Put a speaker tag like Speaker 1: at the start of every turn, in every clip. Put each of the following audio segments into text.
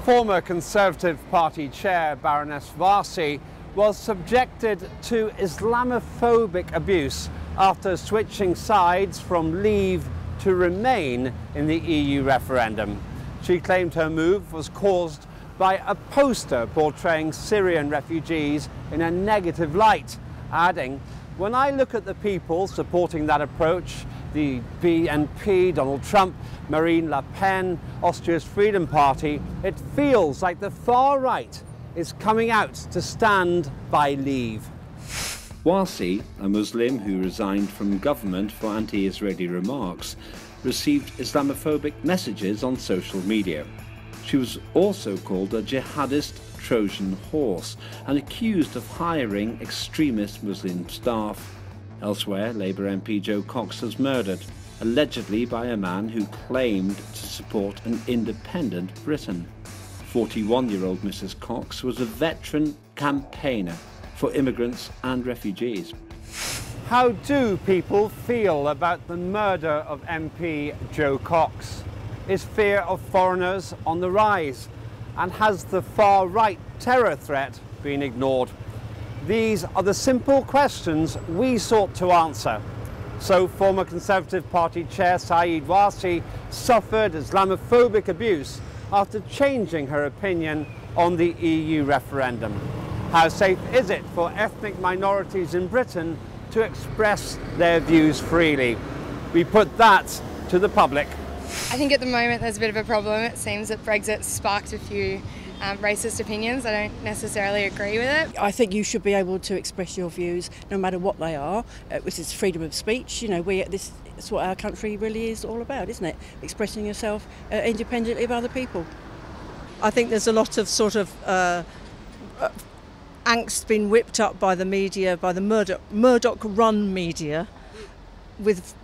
Speaker 1: Former Conservative Party chair Baroness Warsi was subjected to Islamophobic abuse after switching sides from Leave to Remain in the EU referendum. She claimed her move was caused by a poster portraying Syrian refugees in a negative light, adding, "When I look at the people supporting that approach, the BNP, Donald Trump, Marine Le Pen, Austria's Freedom Party, it feels like the far right is coming out to stand by Leave." Warsi, a Muslim who resigned from government for anti-Israeli remarks, received Islamophobic messages on social media. She was also called a jihadist Trojan horse and accused of hiring extremist Muslim staff. Elsewhere, Labour MP Jo Cox was murdered, allegedly by a man who claimed to support an independent Britain. 41-year-old Mrs. Cox was a veteran campaigner for immigrants and refugees. How do people feel about the murder of MP Jo Cox? Is fear of foreigners on the rise? And has the far-right terror threat been ignored? These are the simple questions we sought to answer. So former Conservative Party chair Saeed Warsi suffered Islamophobic abuse after changing her opinion on the EU referendum. How safe is it for ethnic minorities in Britain to express their views freely? We put that to the public.
Speaker 2: I think at the moment there's a bit of a problem. It seems that Brexit sparked a few racist opinions. I don't necessarily agree with it.
Speaker 3: I think you should be able to express your views no matter what they are. This is freedom of speech. You know, it's what our country really is all about, isn't it? Expressing yourself independently of other people.
Speaker 4: I think there's a lot of sort of angst being whipped up by the media, by the Murdoch-run media, with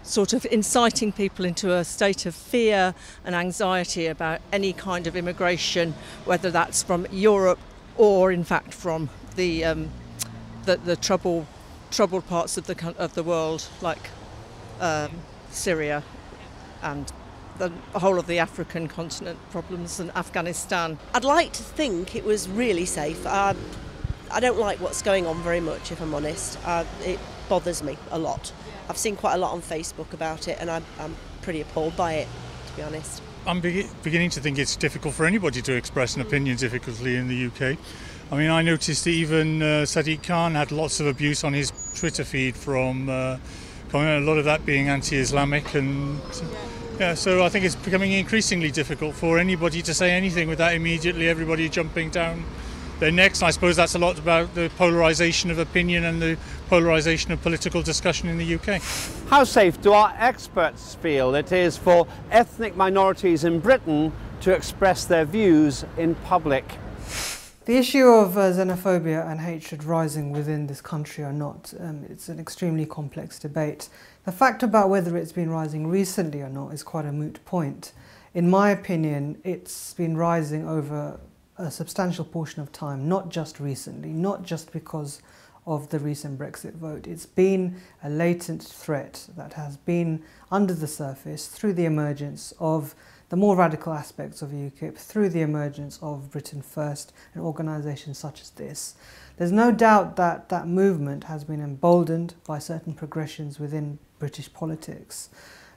Speaker 4: sort of inciting people into a state of fear and anxiety about any kind of immigration, whether that's from Europe or, in fact, from the troubled parts of the world, like Syria and the whole of the African continent problems and Afghanistan.
Speaker 5: I'd like to think it was really safe. I don't like what's going on very much, if I'm honest. It bothers me a lot. I've seen quite a lot on Facebook about it, and I'm pretty appalled by it, to be honest.
Speaker 6: I'm beginning to think it's difficult for anybody to express an opinion difficultly in the UK. I mean, I noticed that even Sadiq Khan had lots of abuse on his Twitter feed from a lot of that being anti-Islamic, and yeah, so I think it's becoming increasingly difficult for anybody to say anything without immediately everybody jumping down their necks. I suppose that's a lot about the polarisation of opinion and the polarisation of political discussion in the UK.
Speaker 1: How safe do our experts feel it is for ethnic minorities in Britain to express their views in public?
Speaker 7: The issue of xenophobia and hatred rising within this country or not, it's an extremely complex debate. The fact about whether it's been rising recently or not is quite a moot point. In my opinion, it's been rising over a substantial portion of time, not just recently, not just because of the recent Brexit vote. It's been a latent threat that has been under the surface through the emergence of the more radical aspects of UKIP, through the emergence of Britain First and organisations such as this. There's no doubt that that movement has been emboldened by certain progressions within British politics.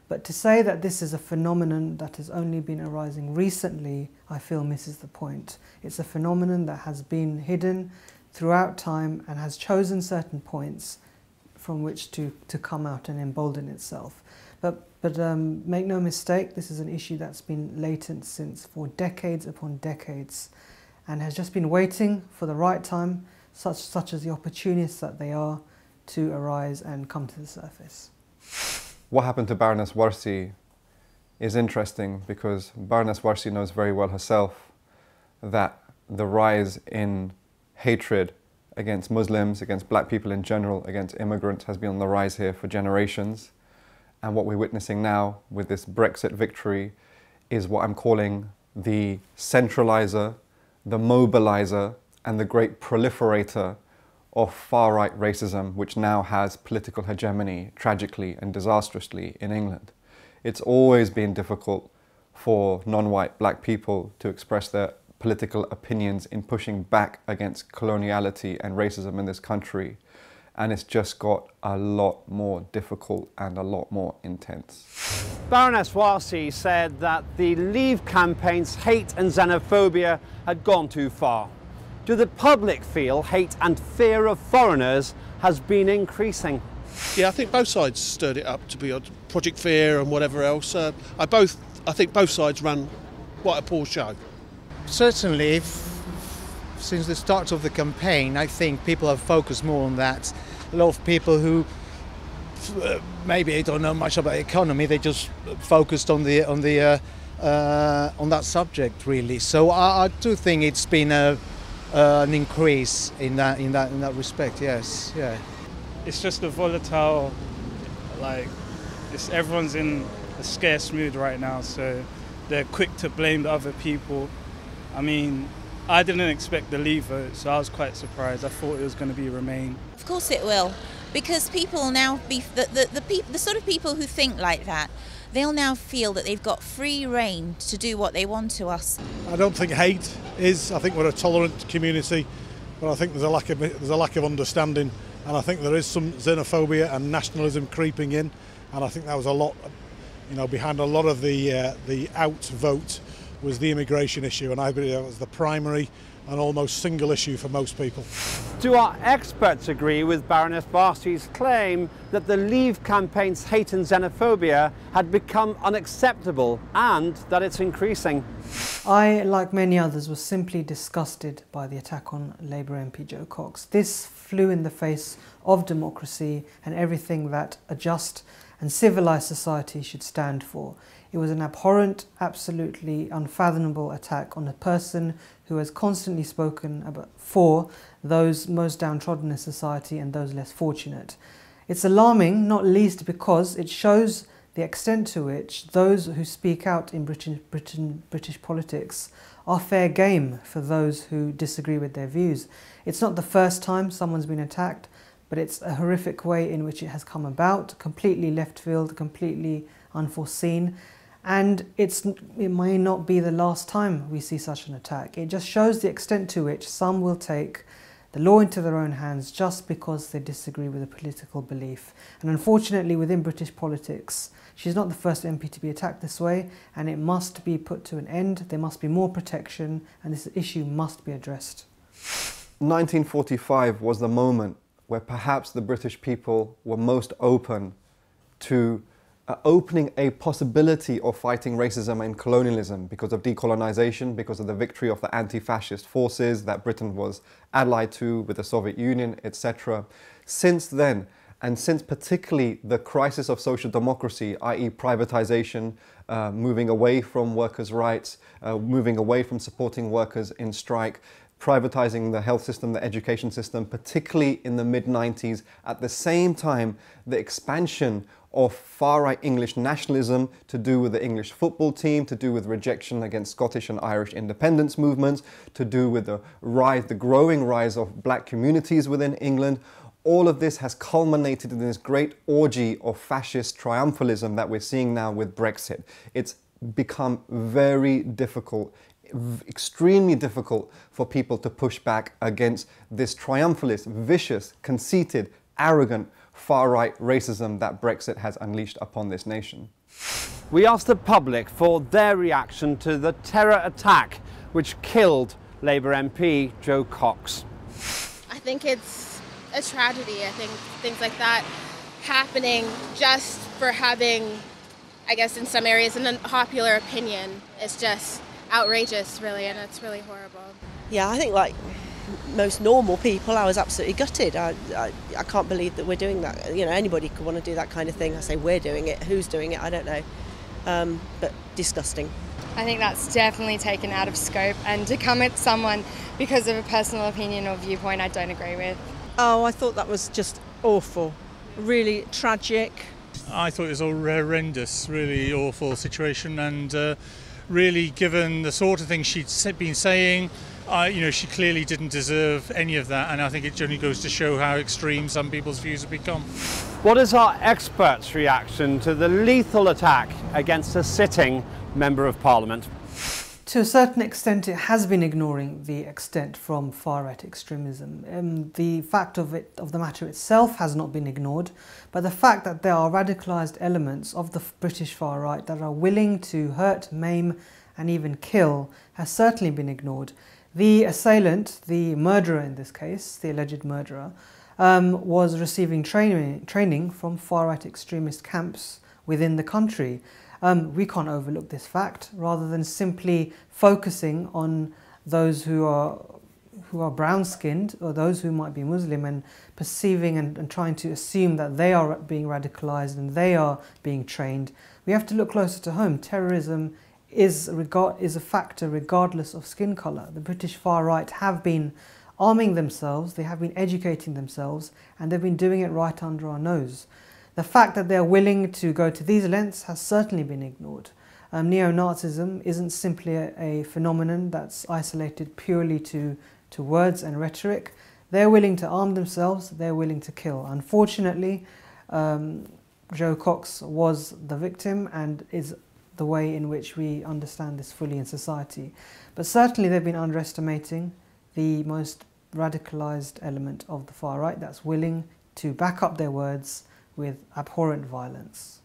Speaker 7: But to say that this is a phenomenon that has only been arising recently, I feel misses the point. It's a phenomenon that has been hidden throughout time and has chosen certain points from which to come out and embolden itself. But make no mistake, this is an issue that's been latent for decades upon decades and has just been waiting for the right time, such as the opportunists that they are, to arise and come to the surface.
Speaker 8: What happened to Baroness Warsi is interesting because Baroness Warsi knows very well herself that the rise in hatred against Muslims, against black people in general, against immigrants has been on the rise here for generations. And what we're witnessing now with this Brexit victory is what I'm calling the centralizer, the mobilizer, and the great proliferator of far-right racism, which now has political hegemony, tragically and disastrously, in England. It's always been difficult for non-white black people to express their political opinions in pushing back against coloniality and racism in this country. And it's just got a lot more difficult and a lot more intense.
Speaker 1: Baroness Warsi said that the Leave campaign's hate and xenophobia had gone too far. Do the public feel hate and fear of foreigners has been increasing?
Speaker 9: Yeah, I think both sides stirred it up, to be honest. Project Fear and whatever else. I think both sides ran quite a poor show.
Speaker 10: Certainly, since the start of the campaign, I think people have focused more on that. A lot of people who maybe don't know much about the economy, they just focused on that subject really. So I do think it's been an increase in that respect. Yes, yeah.
Speaker 11: It's just a volatile, everyone's in a scarce mood right now, so they're quick to blame the other people. I mean, I didn't expect the Leave vote, so I was quite surprised. I thought it was going to be Remain.
Speaker 12: Of course it will, because people now, the sort of people who think like that, they'll now feel that they've got free rein to do what they want to us.
Speaker 13: I don't think hate is. I think we're a tolerant community, but I think there's a lack of understanding, and I think there is some xenophobia and nationalism creeping in, and I think that was a lot, behind a lot of the out vote was the immigration issue, and I believe that was the primary and almost single issue for most people.
Speaker 1: Do our experts agree with Baroness Warsi's claim that the Leave campaign's hate and xenophobia had become unacceptable and that it's increasing?
Speaker 7: I, like many others, was simply disgusted by the attack on Labour MP Jo Cox. This flew in the face of democracy and everything that a just and civilised society should stand for. It was an abhorrent, absolutely unfathomable attack on a person who has constantly spoken for those most downtrodden in society and those less fortunate. It's alarming, not least because it shows the extent to which those who speak out in British politics are fair game for those who disagree with their views. It's not the first time someone's been attacked, but it's a horrific way in which it has come about, completely left field, completely unforeseen. And it may not be the last time we see such an attack. It just shows the extent to which some will take the law into their own hands just because they disagree with a political belief. And unfortunately, within British politics, she's not the first MP to be attacked this way, and it must be put to an end. There must be more protection, and this issue must be addressed.
Speaker 8: 1945 was the moment where perhaps the British people were most open to opening a possibility of fighting racism and colonialism because of decolonisation, because of the victory of the anti-fascist forces that Britain was allied to with the Soviet Union, etc. Since then, and since particularly the crisis of social democracy, i.e. privatisation, moving away from workers' rights, moving away from supporting workers in strike, privatising the health system, the education system, particularly in the mid-90s, at the same time, the expansion of far-right English nationalism to do with the English football team, to do with rejection against Scottish and Irish independence movements, to do with the growing rise of black communities within England. All of this has culminated in this great orgy of fascist triumphalism that we're seeing now with Brexit. It's become very difficult, extremely difficult for people to push back against this triumphalist, vicious, conceited, arrogant, far-right racism that Brexit has unleashed upon this nation.
Speaker 1: We asked the public for their reaction to the terror attack which killed Labour MP Jo Cox.
Speaker 14: I think it's a tragedy. I think things like that happening just for having, I guess in some areas, an unpopular opinion is just outrageous, really, and it's really horrible.
Speaker 5: Yeah, I think like most normal people, I was absolutely gutted. I can't believe that we're doing that. Anybody could want to do that kind of thing. I say we're doing it. Who's doing it? I don't know. But disgusting.
Speaker 2: I think that's definitely taken out of scope, and to come at someone because of a personal opinion or viewpoint I don't agree with.
Speaker 4: Oh, I thought that was just awful. Really tragic.
Speaker 6: I thought it was a horrendous, really awful situation, and really, given the sort of things she'd been saying, she clearly didn't deserve any of that, and I think it only goes to show how extreme some people's views have become.
Speaker 1: What is our experts' reaction to the lethal attack against a sitting Member of Parliament?
Speaker 7: To a certain extent, it has been ignoring the extent from far-right extremism. The fact of the matter itself has not been ignored, but the fact that there are radicalised elements of the British far-right that are willing to hurt, maim and even kill has certainly been ignored. The assailant, the murderer in this case, the alleged murderer, was receiving training from far-right extremist camps within the country. We can't overlook this fact, rather than simply focusing on those who are brown-skinned or those who might be Muslim and perceiving and trying to assume that they are being radicalised and they are being trained. We have to look closer to home. Terrorism is a factor regardless of skin colour. The British far-right have been arming themselves, they have been educating themselves, and they've been doing it right under our nose. The fact that they're willing to go to these lengths has certainly been ignored. Neo-Nazism isn't simply a phenomenon that's isolated purely to words and rhetoric. They're willing to arm themselves, they're willing to kill. Unfortunately, Jo Cox was the victim and is the way in which we understand this fully in society. But certainly they've been underestimating the most radicalised element of the far right that's willing to back up their words with abhorrent violence.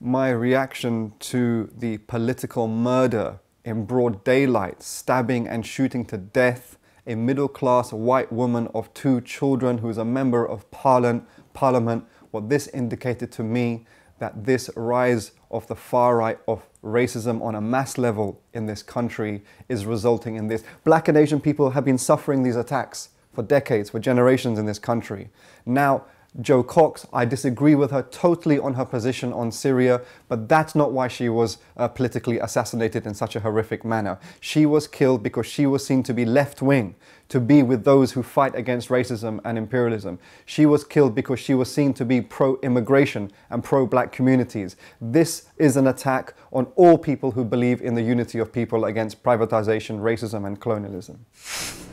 Speaker 8: My reaction to the political murder in broad daylight, stabbing and shooting to death a middle-class white woman of 2 children who's a member of Parliament, what this indicated to me that this rise of the far right of racism on a mass level in this country is resulting in this. Black and Asian people have been suffering these attacks for decades, for generations in this country. Now, Jo Cox, I disagree with her totally on her position on Syria, but that's not why she was politically assassinated in such a horrific manner. She was killed because she was seen to be left-wing, to be with those who fight against racism and imperialism. She was killed because she was seen to be pro-immigration and pro-black communities. This is an attack on all people who believe in the unity of people against privatization, racism and colonialism.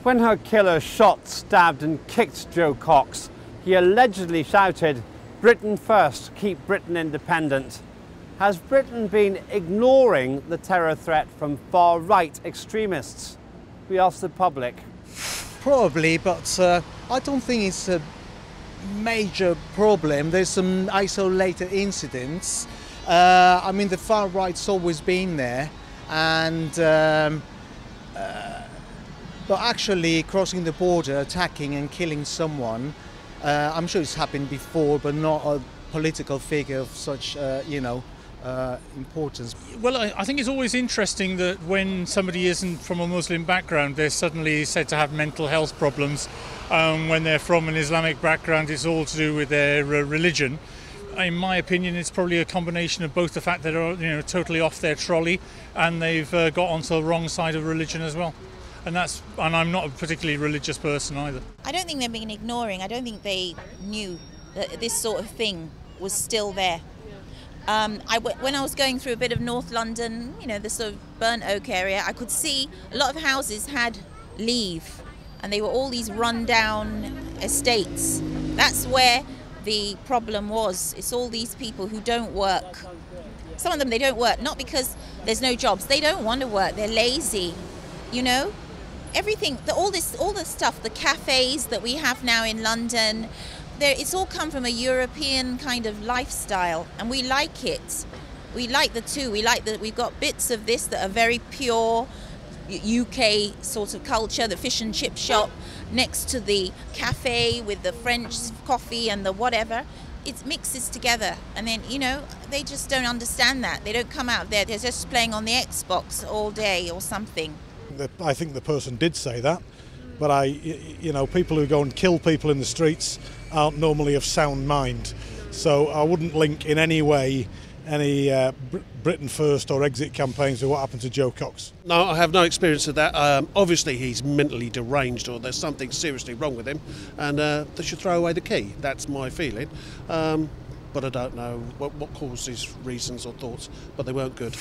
Speaker 1: When her killer shot, stabbed and kicked Jo Cox, he allegedly shouted, "Britain first, keep Britain independent." Has Britain been ignoring the terror threat from far-right extremists? We asked the public.
Speaker 10: Probably, but I don't think it's a major problem. There's some isolated incidents. I mean, the far right's always been there, and but actually crossing the border, attacking and killing someone, I'm sure it's happened before, but not a political figure of such, importance.
Speaker 6: Well, I think it's always interesting that when somebody isn't from a Muslim background, they're suddenly said to have mental health problems. When they're from an Islamic background, it's all to do with their religion. In my opinion, it's probably a combination of both the fact that they're totally off their trolley and they've got onto the wrong side of religion as well. And I'm not a particularly religious person either.
Speaker 12: I don't think they've been ignoring. I don't think they knew that this sort of thing was still there. When I was going through a bit of North London, the sort of Burnt Oak area, I could see a lot of houses had leave, and they were all these run-down estates. That's where the problem was. It's all these people who don't work. Some of them, they don't work, not because there's no jobs. They don't want to work. They're lazy, Everything, all the stuff, the cafes that we have now in London, it's all come from a European kind of lifestyle, and we like it. We like the two. We like that we've got bits of this that are very pure UK sort of culture, the fish and chip shop next to the cafe with the French coffee and the whatever. It mixes together, and then, they just don't understand that. They don't come out there, they're just playing on the Xbox all day or something.
Speaker 13: I think the person did say that, but people who go and kill people in the streets aren't normally of sound mind. So I wouldn't link in any way any Britain First or exit campaigns with what happened to Jo Cox.
Speaker 9: No, I have no experience of that. Obviously he's mentally deranged, or there's something seriously wrong with him, and they should throw away the key. That's my feeling. But I don't know what caused his reasons or thoughts, but they weren't good.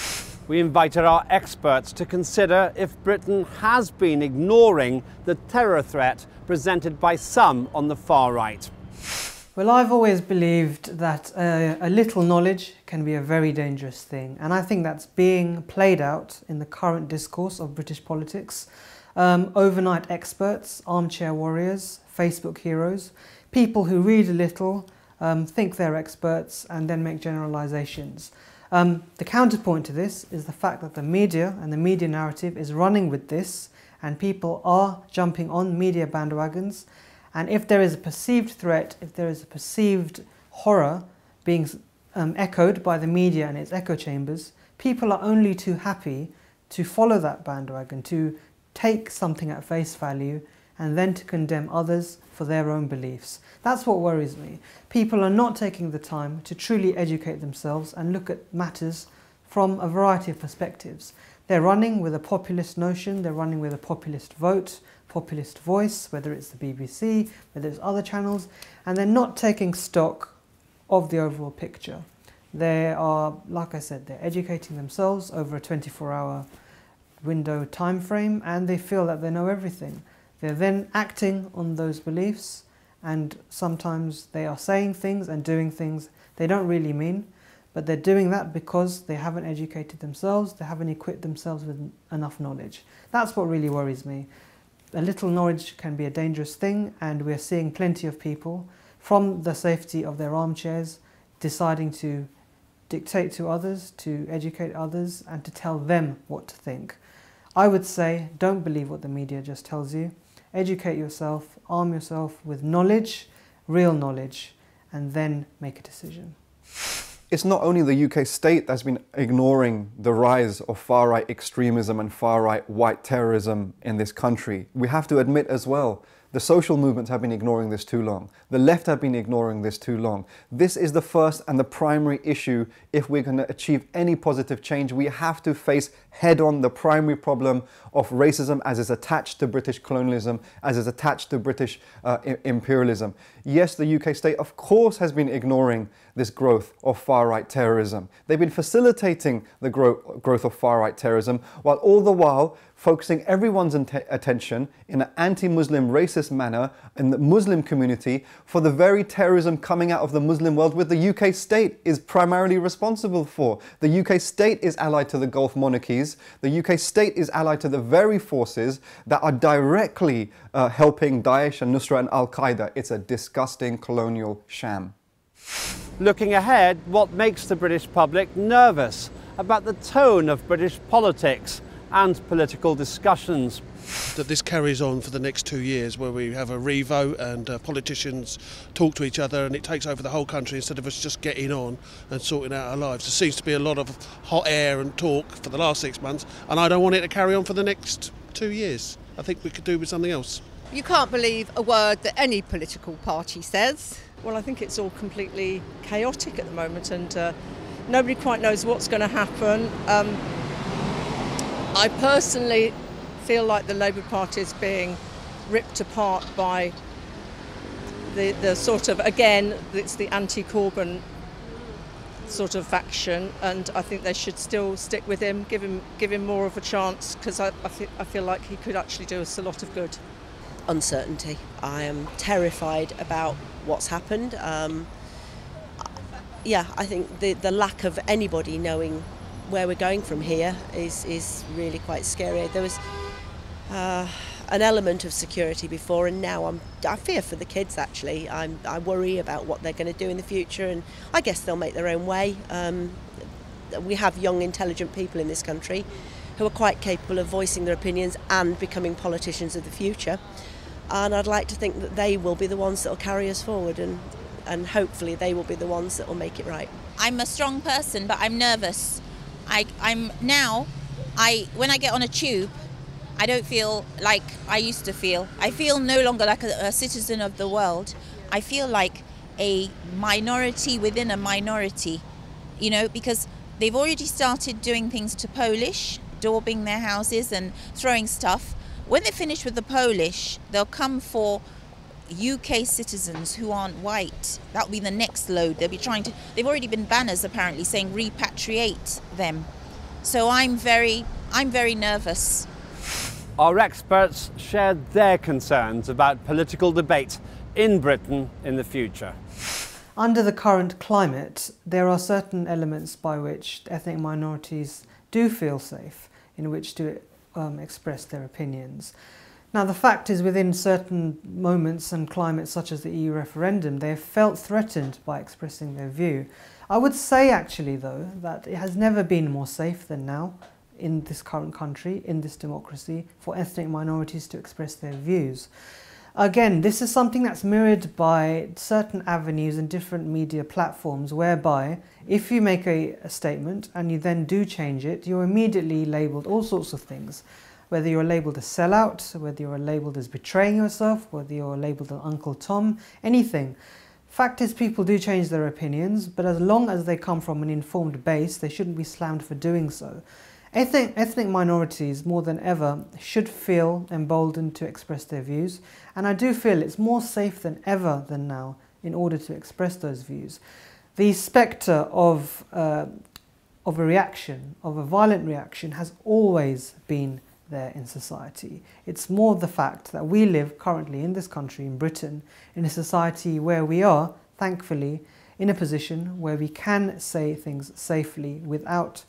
Speaker 1: We invited our experts to consider if Britain has been ignoring the terror threat presented by some on the far right.
Speaker 7: Well, I've always believed that a little knowledge can be a very dangerous thing, and I think that's being played out in the current discourse of British politics. Overnight experts, armchair warriors, Facebook heroes, people who read a little, think they're experts and then make generalisations. The counterpoint to this is the fact that the media and the media narrative is running with this, and people are jumping on media bandwagons. And if there is a perceived threat, if there is a perceived horror being echoed by the media and its echo chambers, people are only too happy to follow that bandwagon, to take something at face value and then to condemn others for their own beliefs. That's what worries me. People are not taking the time to truly educate themselves and look at matters from a variety of perspectives. They're running with a populist notion, they're running with a populist vote, populist voice, whether it's the BBC, whether it's other channels, and they're not taking stock of the overall picture. They are, like I said, they're educating themselves over a 24-hour window time frame, and they feel that they know everything. They're then acting on those beliefs, and sometimes they are saying things and doing things they don't really mean, but they're doing that because they haven't educated themselves, they haven't equipped themselves with enough knowledge. That's what really worries me. A little knowledge can be a dangerous thing, and we're seeing plenty of people from the safety of their armchairs deciding to dictate to others, to educate others, and to tell them what to think. I would say, don't believe what the media just tells you. Educate yourself, arm yourself with knowledge, real knowledge, and then make a decision.
Speaker 8: It's not only the UK state that's been ignoring the rise of far-right extremism and far-right white terrorism in this country. We have to admit as well, the social movements have been ignoring this too long. The left have been ignoring this too long. This is the first and the primary issue. If we're going to achieve any positive change, we have to face head-on the primary problem of racism as is attached to British colonialism, as is attached to British imperialism. Yes, the UK state, of course, has been ignoring this growth of far-right terrorism. They've been facilitating the growth of far-right terrorism, while all the while focusing everyone's attention in an anti-Muslim racist manner in the Muslim community for the very terrorism coming out of the Muslim world, which the UK state is primarily responsible for. The UK state is allied to the Gulf monarchies. The UK state is allied to the very forces that are directly helping Daesh and Nusra and Al-Qaeda. It's a disgusting colonial sham.
Speaker 1: Looking ahead, what makes the British public nervous about the tone of British politics and political discussions?
Speaker 9: That this carries on for the next 2 years, where we have a revote and politicians talk to each other and it takes over the whole country instead of us just getting on and sorting out our lives. There seems to be a lot of hot air and talk for the last 6 months, and I don't want it to carry on for the next 2 years. I think we could do with something else.
Speaker 15: You can't believe a word that any political party says.
Speaker 4: Well, I think it's all completely chaotic at the moment, and nobody quite knows what's going to happen. I personally feel like the Labour Party is being ripped apart by the sort of, again, it's the anti-Corbyn sort of faction, and I think they should still stick with him, give him more of a chance, because I feel like he could actually do us a lot of good.
Speaker 5: Uncertainty. I am terrified about what's happened. Yeah, I think the lack of anybody knowing where we're going from here is really quite scary. There was an element of security before, and now I fear for the kids. Actually, I worry about what they're going to do in the future, and I guess they'll make their own way. We have young, intelligent people in this country who are quite capable of voicing their opinions and becoming politicians of the future. And I'd like to think that they will be the ones that will carry us forward, and hopefully they will be the ones that will make it right.
Speaker 12: I'm a strong person, but I'm nervous. When I get on a tube, I don't feel like I used to feel. I feel no longer like a citizen of the world. I feel like a minority within a minority, you know, because they've already started doing things to Polish, daubing their houses and throwing stuff. When they finish with the Polish, they'll come for UK citizens who aren't white. That'll be the next load. They've already been banners apparently saying repatriate them. So I'm very nervous.
Speaker 1: Our experts shared their concerns about political debate in Britain in the future.
Speaker 7: under the current climate, there are certain elements by which ethnic minorities do feel safe in which to express their opinions. Now, the fact is, within certain moments and climates such as the EU referendum, they have felt threatened by expressing their view. I would say actually though that it has never been more safe than now in this current country, in this democracy, for ethnic minorities to express their views. Again, this is something that's mirrored by certain avenues and different media platforms whereby if you make a statement and you then do change it, you're immediately labelled all sorts of things. Whether you're labelled a sellout, whether you're labelled as betraying yourself, whether you're labelled an Uncle Tom, anything. Fact is, people do change their opinions, but as long as they come from an informed base, they shouldn't be slammed for doing so. Ethnic minorities, more than ever, should feel emboldened to express their views, and I do feel it's more safe than ever than now in order to express those views. The spectre of a reaction, of a violent reaction, has always been there in society. It's more the fact that we live currently in this country, in Britain, in a society where we are, thankfully, in a position where we can say things safely without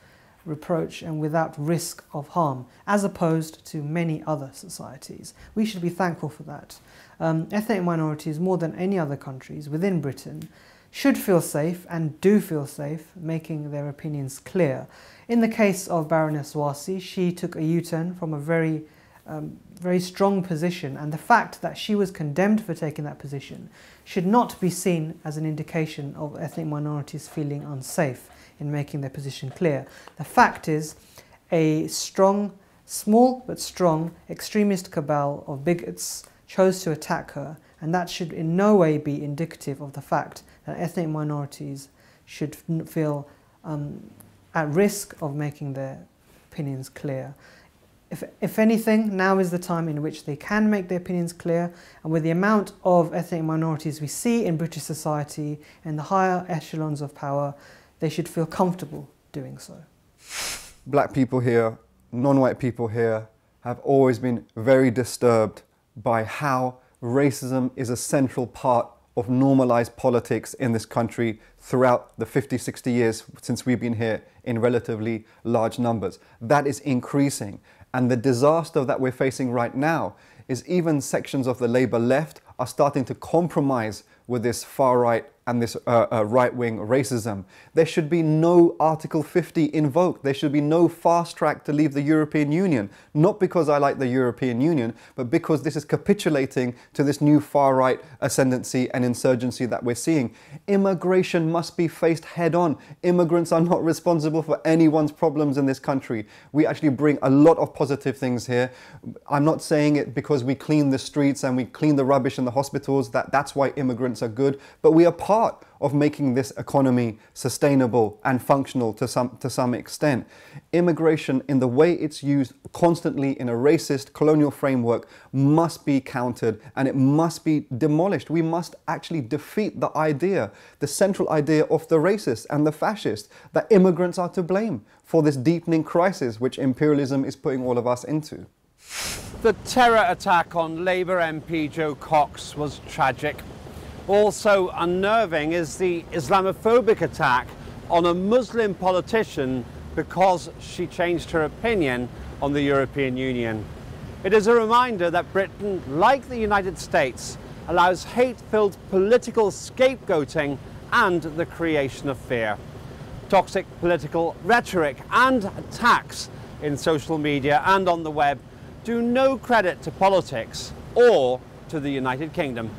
Speaker 7: reproach and without risk of harm, as opposed to many other societies. We should be thankful for that. Ethnic minorities, more than any other countries within Britain, should feel safe and do feel safe making their opinions clear. In the case of Baroness Warsi, she took a U-turn from a very strong position, and the fact that she was condemned for taking that position should not be seen as an indication of ethnic minorities feeling unsafe in making their position clear. The fact is, a small but strong extremist cabal of bigots chose to attack her, and that should in no way be indicative of the fact that ethnic minorities should feel at risk of making their opinions clear. If anything, now is the time in which they can make their opinions clear, and with the amount of ethnic minorities we see in British society in the higher echelons of power, they should feel comfortable doing so.
Speaker 8: Black people here, non-white people here, have always been very disturbed by how racism is a central part of normalised politics in this country throughout the 50, 60 years since we've been here in relatively large numbers. That is increasing, and the disaster that we're facing right now is even sections of the Labour left are starting to compromise with this far right and this right-wing racism. There should be no Article 50 invoked. There should be no fast track to leave the European Union. Not because I like the European Union, but because this is capitulating to this new far-right ascendancy and insurgency that we're seeing. Immigration must be faced head-on. Immigrants are not responsible for anyone's problems in this country. We actually bring a lot of positive things here. I'm not saying it because we clean the streets and we clean the rubbish in the hospitals, that's why immigrants are good, but we are part of making this economy sustainable and functional to some extent. Immigration, in the way it's used constantly in a racist colonial framework, must be countered and it must be demolished. We must actually defeat the idea, the central idea of the racist and the fascist, that immigrants are to blame for this deepening crisis which imperialism is putting all of us into.
Speaker 1: The terror attack on Labour MP Jo Cox was tragic. Also unnerving is the Islamophobic attack on a Muslim politician because she changed her opinion on the European Union. It is a reminder that Britain, like the United States, allows hate-filled political scapegoating and the creation of fear. Toxic political rhetoric and attacks in social media and on the web do no credit to politics or to the United Kingdom.